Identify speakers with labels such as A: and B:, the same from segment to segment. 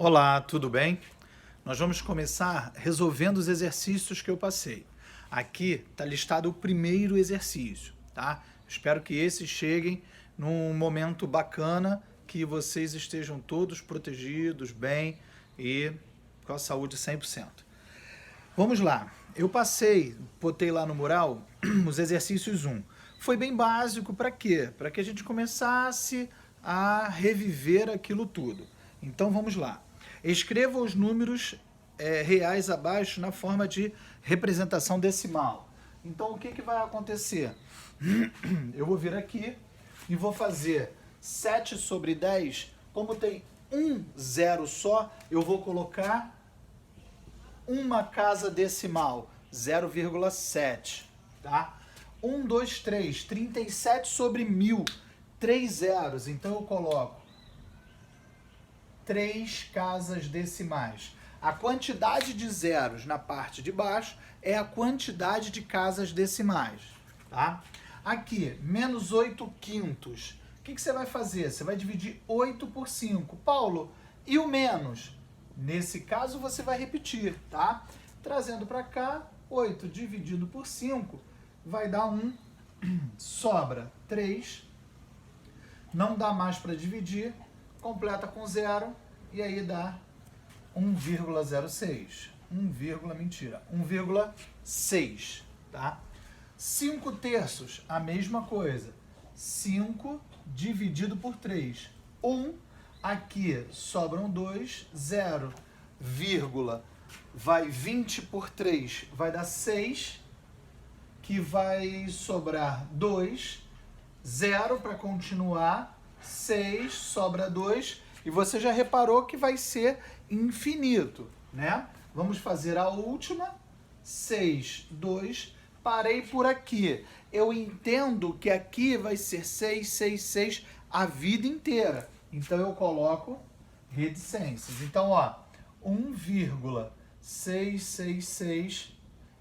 A: Olá, tudo bem? Nós vamos começar resolvendo os exercícios que eu passei. Aqui está listado o primeiro exercício, tá? Espero que esses cheguem num momento bacana, que vocês estejam todos protegidos, bem e com a saúde 100%. Vamos lá. Eu botei lá no mural os exercícios 1. Foi bem básico para quê? Para que a gente começasse a reviver aquilo tudo. Então vamos lá. Escreva os números reais abaixo na forma de representação decimal. Então o que vai acontecer? Eu vou vir aqui e vou fazer 7 sobre 10. Como tem um zero só, eu vou colocar uma casa decimal, 0,7, tá? 1, 2, 3, 37 sobre 1000, 3 zeros, então eu coloco 3 casas decimais. A quantidade de zeros na parte de baixo é a quantidade de casas decimais, tá? Aqui, menos 8 quintos. O que você vai fazer? Você vai dividir 8 por 5. Paulo, e o menos? Nesse caso, você vai repetir, tá? Trazendo para cá, 8 dividido por 5 vai dar 1, sobra 3, não dá mais para dividir, completa com 0 e aí dá 1,06. 1,6, tá? 5 terços, a mesma coisa. 5 dividido por 3, 1. Aqui sobram 2, 0, vírgula, vai 20 por 3, vai dar 6, que vai sobrar 2, 0 para continuar, 6, sobra 2, e você já reparou que vai ser infinito, né? Vamos fazer a última, 6, 2, parei por aqui. Eu entendo que aqui vai ser 6, 6, 6 a vida inteira. Então eu coloco reticências. Então, ó, 1,666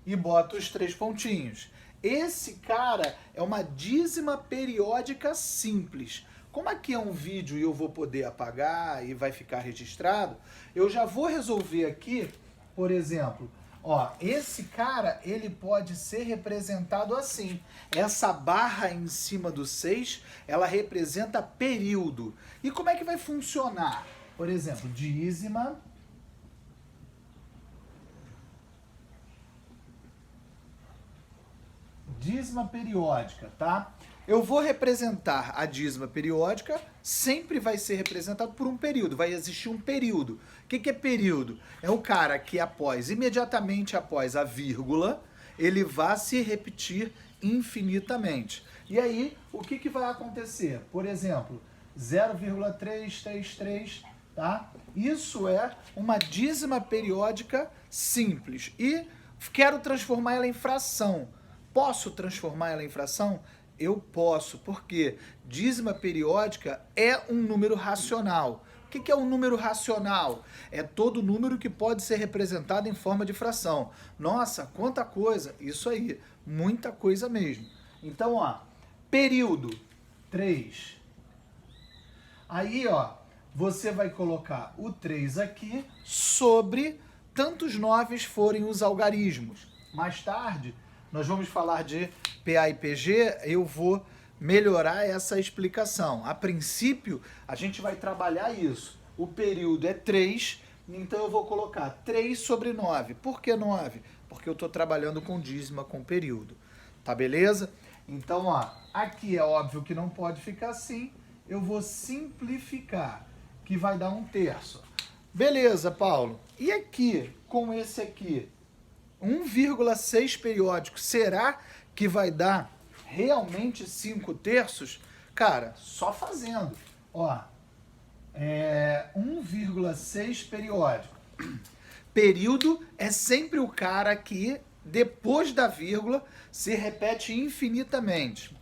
A: e boto os 3 pontinhos. Esse cara é uma dízima periódica simples. Como aqui é um vídeo e eu vou poder apagar e vai ficar registrado, eu já vou resolver aqui, por exemplo, ó, esse cara, ele pode ser representado assim. Essa barra em cima do 6, ela representa período. E como é que vai funcionar? Por exemplo, dízima periódica, tá? Eu vou representar a dízima periódica, sempre vai ser representado por um período, vai existir um período. O que é período? É o cara que imediatamente após a vírgula, ele vai se repetir infinitamente. E aí, o que vai acontecer? Por exemplo, 0,333, tá? Isso é uma dízima periódica simples. E quero transformar ela em fração. Posso transformar ela em fração? Eu posso, porque dízima periódica é um número racional. O que é um número racional? É todo número que pode ser representado em forma de fração. Nossa, quanta coisa! Isso aí, muita coisa mesmo. Então, ó, período, 3. Aí, ó, você vai colocar o 3 aqui sobre tantos 9 forem os algarismos. Mais tarde, nós vamos falar de PA e PG, eu vou melhorar essa explicação. A princípio, a gente vai trabalhar isso. O período é 3, então eu vou colocar 3 sobre 9. Por que 9? Porque eu estou trabalhando com dízima, com período. Tá beleza? Então, ó, aqui é óbvio que não pode ficar assim. Eu vou simplificar, que vai dar 1/3. Beleza, Paulo. E aqui, com esse aqui? 1,6 periódico, será que vai dar realmente 5/3? Cara, só fazendo. Ó, 1,6 periódico. Período é sempre o cara que, depois da vírgula, se repete infinitamente.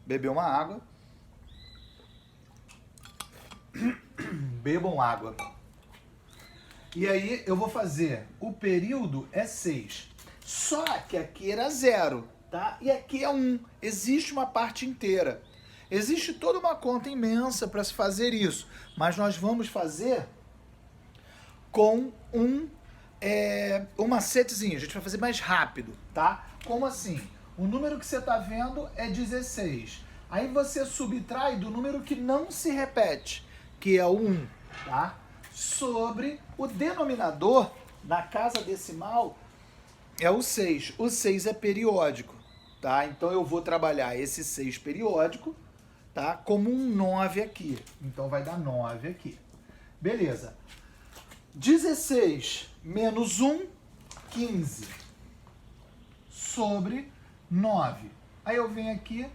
A: Beber uma água. Bebam água. E aí eu vou fazer, o período é 6. Só que aqui era 0, tá? E aqui é 1. Existe uma parte inteira. Existe toda uma conta imensa para se fazer isso. Mas nós vamos fazer com um macetezinho. A gente vai fazer mais rápido, tá? Como assim? O número que você está vendo é 16. Aí você subtrai do número que não se repete, que é o 1, tá? Sobre o denominador, na casa decimal, é o 6. O 6 é periódico, tá? Então eu vou trabalhar esse 6 periódico, tá? Como um 9 aqui. Então vai dar 9 aqui. Beleza. 16 menos 1, 15. Sobre 9. Aí eu venho aqui,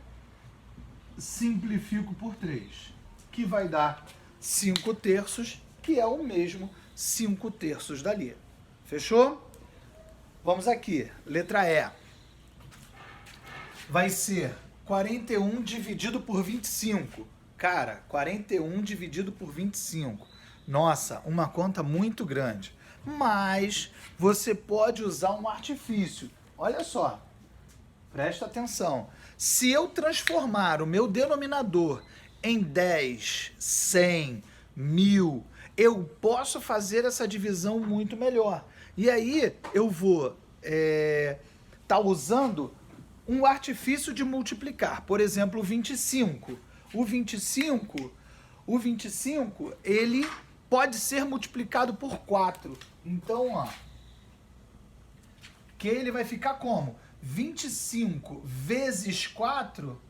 A: simplifico por 3, que vai dar 5 terços, que é o mesmo 5 terços dali. Fechou? Vamos aqui, letra E. Vai ser 41 dividido por 25. Cara, 41 dividido por 25. Nossa, uma conta muito grande. Mas você pode usar um artifício. Olha só, presta atenção. Se eu transformar o meu denominador em 10, 100, 1000, eu posso fazer essa divisão muito melhor. E aí eu vou tá usando um artifício de multiplicar. Por exemplo, o 25. O 25, ele pode ser multiplicado por 4. Então, ó, que ele vai ficar como? 25 vezes 4,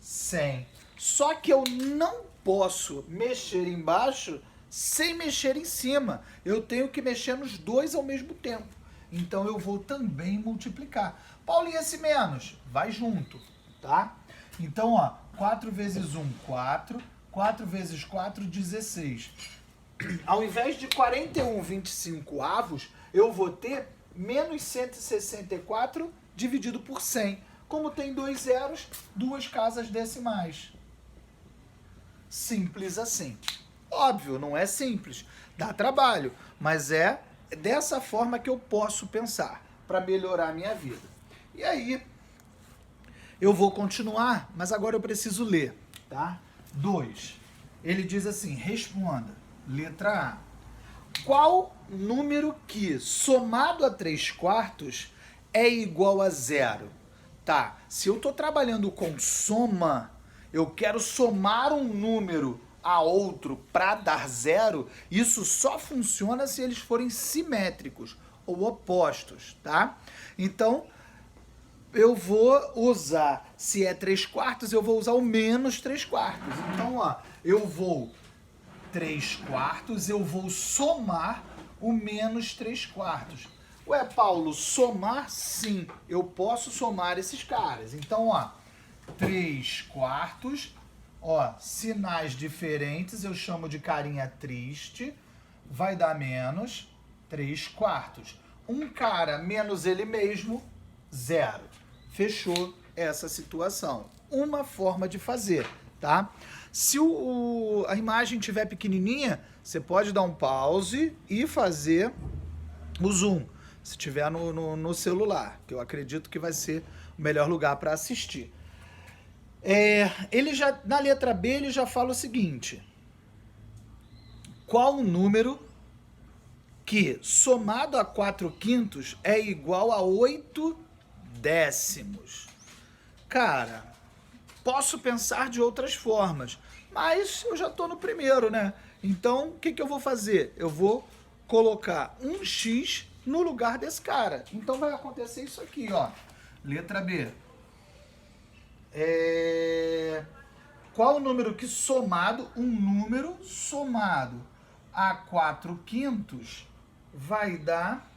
A: 100. Só que eu não posso mexer embaixo sem mexer em cima. Eu tenho que mexer nos dois ao mesmo tempo. Então eu vou também multiplicar. Paulinho, esse menos, vai junto, tá? Então, ó, 4 vezes 1, 4. 4 vezes 4, 16. Ao invés de 41,25 avos, eu vou ter menos 164 dividido por 100. Como tem 2 zeros, 2 casas decimais. Simples assim. Óbvio, não é simples, dá trabalho, mas é dessa forma que eu posso pensar para melhorar a minha vida. E aí, eu vou continuar, mas agora eu preciso ler, tá? 2. Ele diz assim, responda, letra A. Qual número que, somado a 3/4, é igual a 0? Tá, se eu estou trabalhando com soma, eu quero somar um número a outro para dar 0, isso só funciona se eles forem simétricos ou opostos, tá? Então, eu vou usar, se é 3/4, eu vou usar o menos 3/4. Então, ó, eu vou 3/4, eu vou somar o menos 3/4. Ué, Paulo, somar? Sim, eu posso somar esses caras. Então, ó, 3/4, ó, sinais diferentes, eu chamo de carinha triste, vai dar menos 3/4. Um cara menos ele mesmo, 0. Fechou essa situação. Uma forma de fazer, tá? Se a imagem estiver pequenininha, você pode dar um pause e fazer o zoom, se tiver no celular, que eu acredito que vai ser o melhor lugar para assistir. Ele já, na letra B, ele já fala o seguinte: qual o número que, somado a 4/5, é igual a 8/10? Cara, posso pensar de outras formas, mas eu já estou no primeiro, né? Então, o que eu vou fazer? Eu vou colocar um x no lugar desse cara. Então vai acontecer isso aqui, ó. Letra B. Qual o número que somado, um número somado a 4/5 vai dar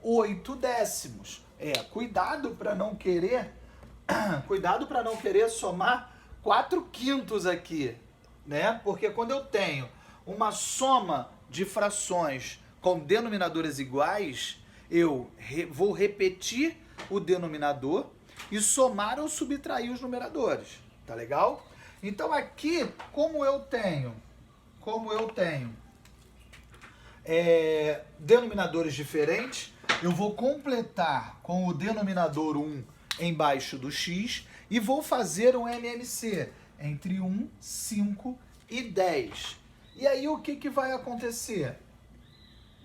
A: 8/10. Cuidado para não querer somar 4/5 aqui, né? Porque quando eu tenho uma soma de frações com denominadores iguais, eu vou repetir o denominador e somar ou subtrair os numeradores, tá legal? Então aqui, como eu tenho denominadores diferentes, eu vou completar com o denominador 1 embaixo do x e vou fazer um MMC entre 1, 5 e 10. E aí o que vai acontecer?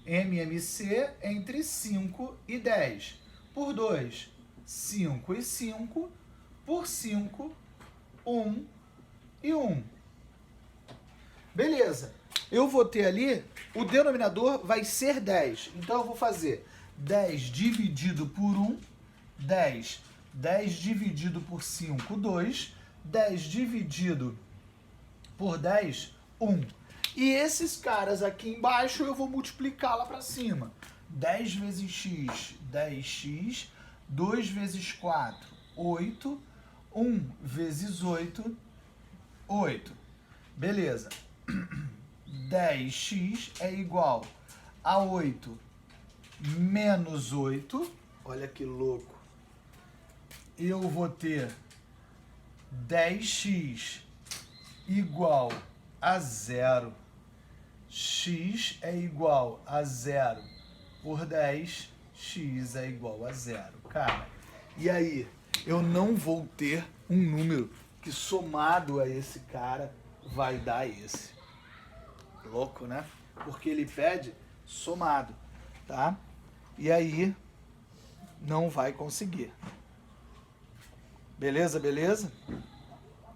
A: MMC entre 5 e 10. Por 2, 5 e 5. Por 5, 1 e 1. Beleza. Eu vou ter ali, o denominador vai ser 10. Então eu vou fazer 10 dividido por 1, 10. 10 dividido por 5, 2. 10 dividido por 10, 1. E esses caras aqui embaixo eu vou multiplicar lá para cima. 10 vezes x, 10x. 2 vezes 4, 8. 1 vezes 8, 8. Beleza. 10x é igual a 8 menos 8. Olha que louco. Eu vou ter 10x igual a 0. X é igual a 0 por 10. X é igual a 0. Cara, e aí? Eu não vou ter um número que somado a esse cara vai dar esse. Louco, né? Porque ele pede somado, tá? E aí não vai conseguir. Beleza, beleza?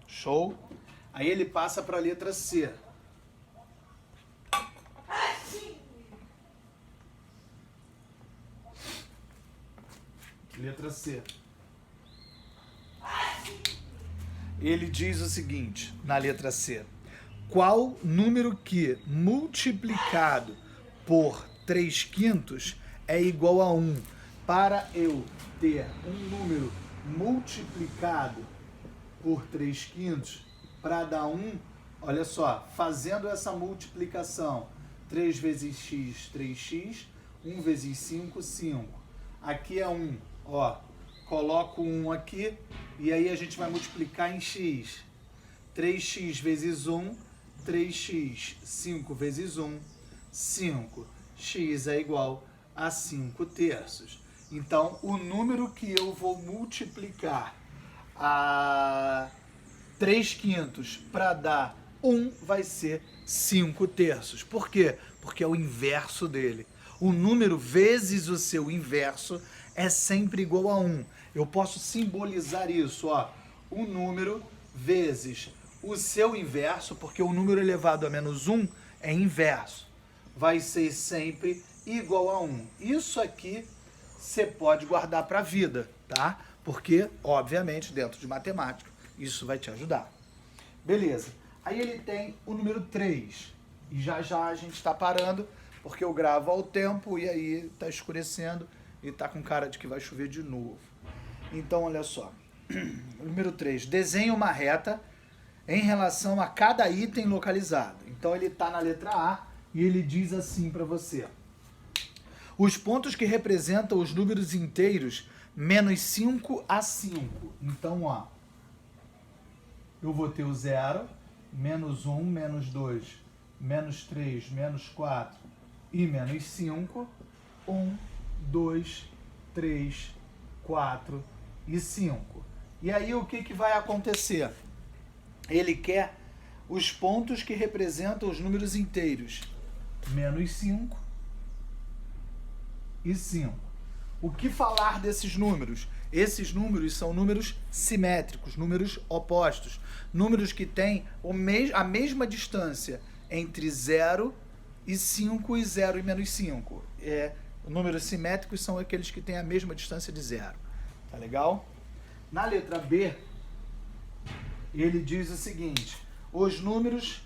A: Show. Aí ele passa para a letra C. Letra C. Ele diz o seguinte, na letra C. Qual número que, multiplicado por 3/5, é igual a 1? Para eu ter um número multiplicado por 3/5, para dar 1, olha só, fazendo essa multiplicação, 3 vezes x, 3x, 1 vezes 5, 5. Aqui é 1, ó, coloco 1 aqui, e aí a gente vai multiplicar em x. 3x vezes 1, 3x, 5 vezes 1, 5. X é igual a 5/3. Então, o número que eu vou multiplicar a 3/5 para dar 1 vai ser 5/3. Por quê? Porque é o inverso dele. O número vezes o seu inverso é sempre igual a 1. Eu posso simbolizar isso, ó. O número vezes o seu inverso, porque o número elevado a menos 1 é inverso. Vai ser sempre igual a 1. Isso aqui você pode guardar para a vida, tá? Porque, obviamente, dentro de matemática, isso vai te ajudar. Beleza. Aí ele tem o número 3. E já já a gente está parando, porque eu gravo ao tempo e aí está escurecendo e está com cara de que vai chover de novo. Então, olha só. Número 3. Desenhe uma reta em relação a cada item localizado. Então, ele está na letra A e ele diz assim para você. Os pontos que representam os números inteiros menos 5 a 5. Então, ó, eu vou ter o 0, menos 1, menos 2, menos 3, menos 4 e menos 5. 1, 2, 3, 4 e 5. E aí o que vai acontecer? Ele quer os pontos que representam os números inteiros. Menos 5 e 5. O que falar desses números? Esses números são números simétricos, números opostos, números que têm a mesma distância entre 0 e 5 e 0 e menos 5. Números simétricos são aqueles que têm a mesma distância de 0. Tá legal? Na letra B, ele diz o seguinte, os números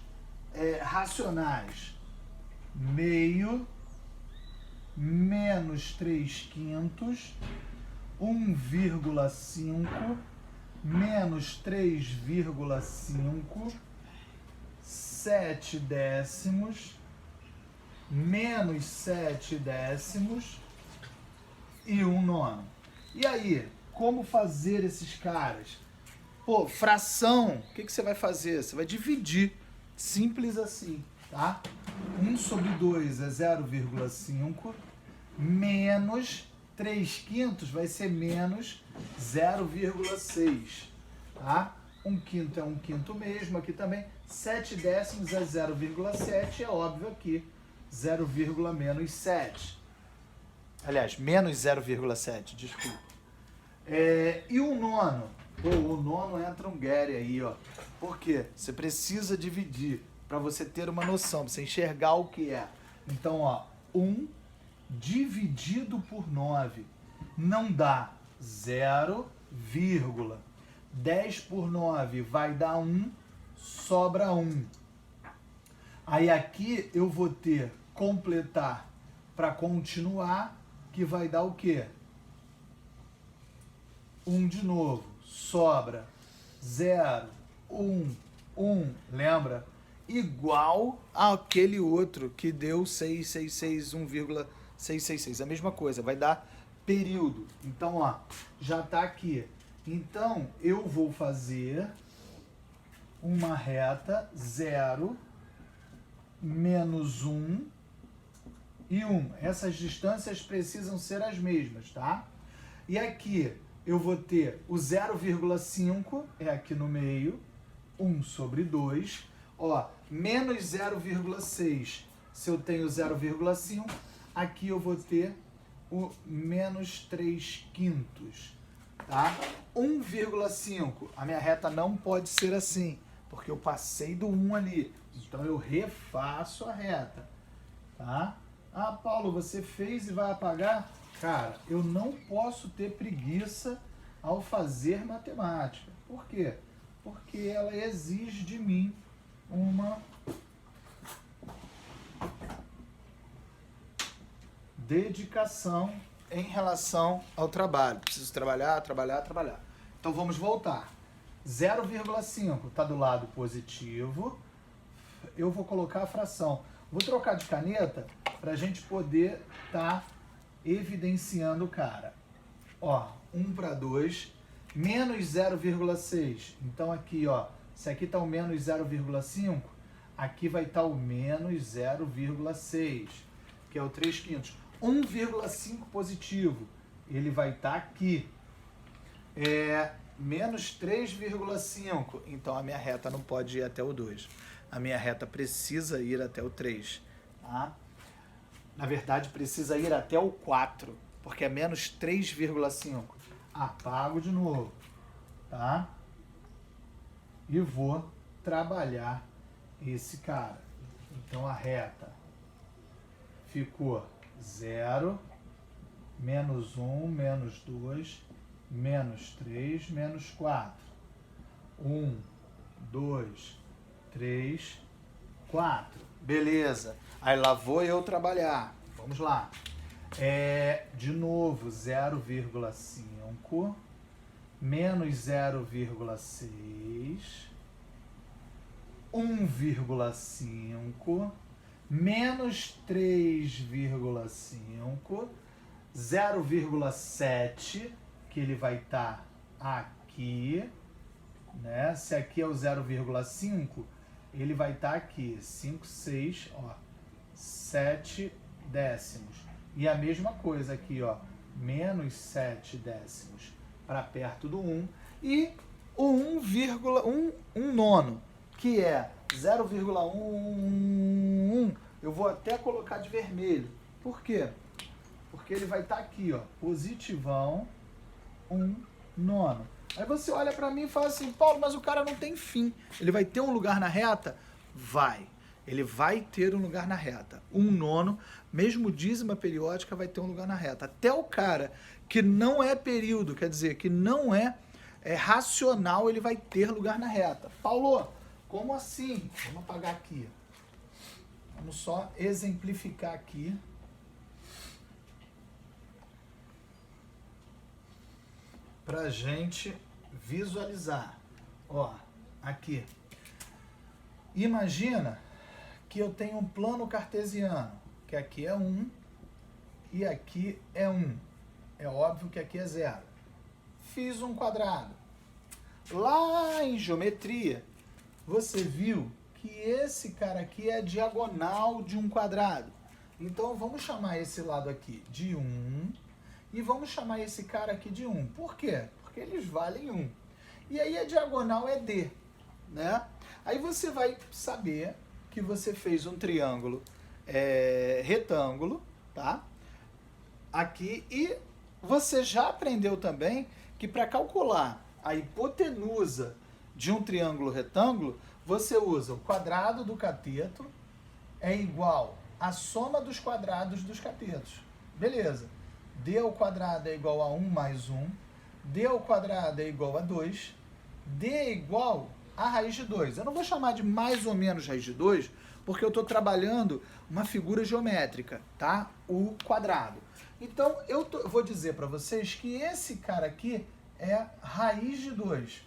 A: racionais, meio, menos 3/5, 1,5, menos 3,5, 7 décimos, menos 7 décimos e 1/9. E aí, como fazer esses caras? Pô, fração, o que você vai fazer? Você vai dividir, simples assim, tá? 1 sobre 2 é 0,5, menos 3/5 vai ser menos 0,6, tá? 1 quinto é 1 quinto mesmo, aqui também. 7 décimos é 0,7, é óbvio aqui, 0, menos 7. Aliás, menos 0,7, desculpa. E o nono? Pô, o nono entra um Gary aí, ó. Por quê? Você precisa dividir para você ter uma noção, pra você enxergar o que é. Então, ó, 1 dividido por 9 não dá 0, 10 por 9 vai dar 1, sobra 1. Aí aqui eu vou ter completar para continuar, que vai dar o quê? 1 de novo, sobra 0, 1, 1, lembra? Igual àquele outro que deu 666, 1,666. A mesma coisa, vai dar período. Então, ó, já está aqui. Então, eu vou fazer uma reta 0, menos 1 e 1. Essas distâncias precisam ser as mesmas, tá? E aqui eu vou ter o 0,5, é aqui no meio, 1 sobre 2. Ó, menos 0,6, se eu tenho 0,5, aqui eu vou ter o menos 3 quintos, tá? 1,5, a minha reta não pode ser assim, porque eu passei do 1 ali. Então eu refaço a reta, tá? Ah, Paulo, você fez e vai apagar? Cara, eu não posso ter preguiça ao fazer matemática. Por quê? Porque ela exige de mim uma dedicação em relação ao trabalho. Preciso trabalhar, trabalhar, trabalhar. Então vamos voltar. 0,5 está do lado positivo. Eu vou colocar a fração. Vou trocar de caneta para a gente poder estar evidenciando o cara. Ó, 1 para 2, menos 0,6. Então aqui, ó, se aqui está o menos 0,5, aqui vai estar o menos 0,6, que é o 3 quintos. 1,5 positivo, ele vai estar aqui. Menos 3,5, então a minha reta não pode ir até o 2. A minha reta precisa ir até o 3, tá? Na verdade, precisa ir até o 4, porque é menos 3,5. Apago de novo, tá? E vou trabalhar esse cara. Então, a reta ficou 0, menos 1, menos 2, menos 3, menos 4. 1, 2, 3, 4. Beleza. Aí lá vou eu trabalhar. Vamos lá. De novo, 0,5, menos 0,6, 1,5, menos 3,5, 0,7, que ele vai estar aqui, né? Se aqui é o 0,5, ele vai estar aqui, 5, 6, ó, 7 décimos. E a mesma coisa aqui, ó, menos 7 décimos para perto do 1. E o 1 nono, que é 0,11, eu vou até colocar de vermelho. Por quê? Porque ele vai estar aqui, ó, positivão, 1 nono. Aí você olha para mim e fala assim, Paulo, mas o cara não tem fim. Ele vai ter um lugar na reta? Vai. Ele vai ter um lugar na reta. 1 nono, mesmo dízima periódica, vai ter um lugar na reta. Até o cara que não é período, quer dizer, que não é racional, ele vai ter lugar na reta. Paulo, como assim? Vamos apagar aqui. Vamos só exemplificar aqui. Pra gente visualizar. Ó, aqui. Imagina que eu tenho um plano cartesiano, que aqui é 1 e aqui é 1. É óbvio que aqui é 0. Fiz um quadrado. Lá em geometria, você viu que esse cara aqui é diagonal de um quadrado. Então, vamos chamar esse lado aqui de 1 e vamos chamar esse cara aqui de 1. Por quê? Porque eles valem 1. e aí a diagonal é D, né? Aí você vai saber que você fez um triângulo retângulo, tá? Aqui, e você já aprendeu também que para calcular a hipotenusa de um triângulo retângulo, você usa o quadrado do cateto é igual à soma dos quadrados dos catetos. Beleza. D ao quadrado é igual a 1 mais 1, D ao quadrado é igual a 2, D é igual a raiz de 2. Eu não vou chamar de mais ou menos raiz de 2, porque eu estou trabalhando uma figura geométrica, tá? O quadrado. Então, vou dizer para vocês que esse cara aqui é raiz de 2.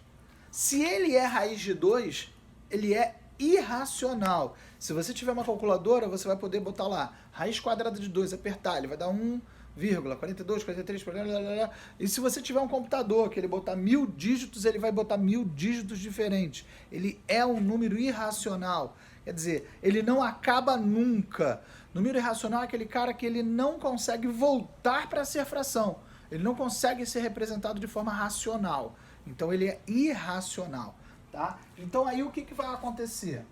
A: Se ele é raiz de 2, ele é irracional. Se você tiver uma calculadora, você vai poder botar lá, raiz quadrada de 2, apertar, ele vai dar 1,42, 43, blá, blá, blá. E se você tiver um computador que ele botar 1000 dígitos, ele vai botar 1000 dígitos diferentes. Ele é um número irracional. Quer dizer, ele não acaba nunca. Número irracional é aquele cara que ele não consegue voltar para ser fração. Ele não consegue ser representado de forma racional. Então ele é irracional, tá? Então aí o que vai acontecer?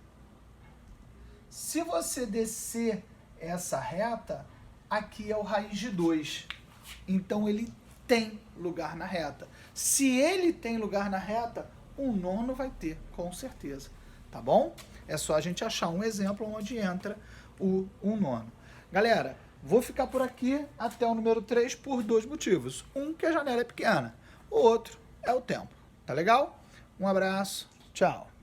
A: Se você descer essa reta, aqui é o raiz de 2. Então ele tem lugar na reta. Se ele tem lugar na reta, o nono vai ter, com certeza. Tá bom? É só a gente achar um exemplo onde entra o nono. Galera, vou ficar por aqui até o número 3 por 2 motivos. Um, que a janela é pequena. O outro é o tempo. Tá legal? Um abraço. Tchau.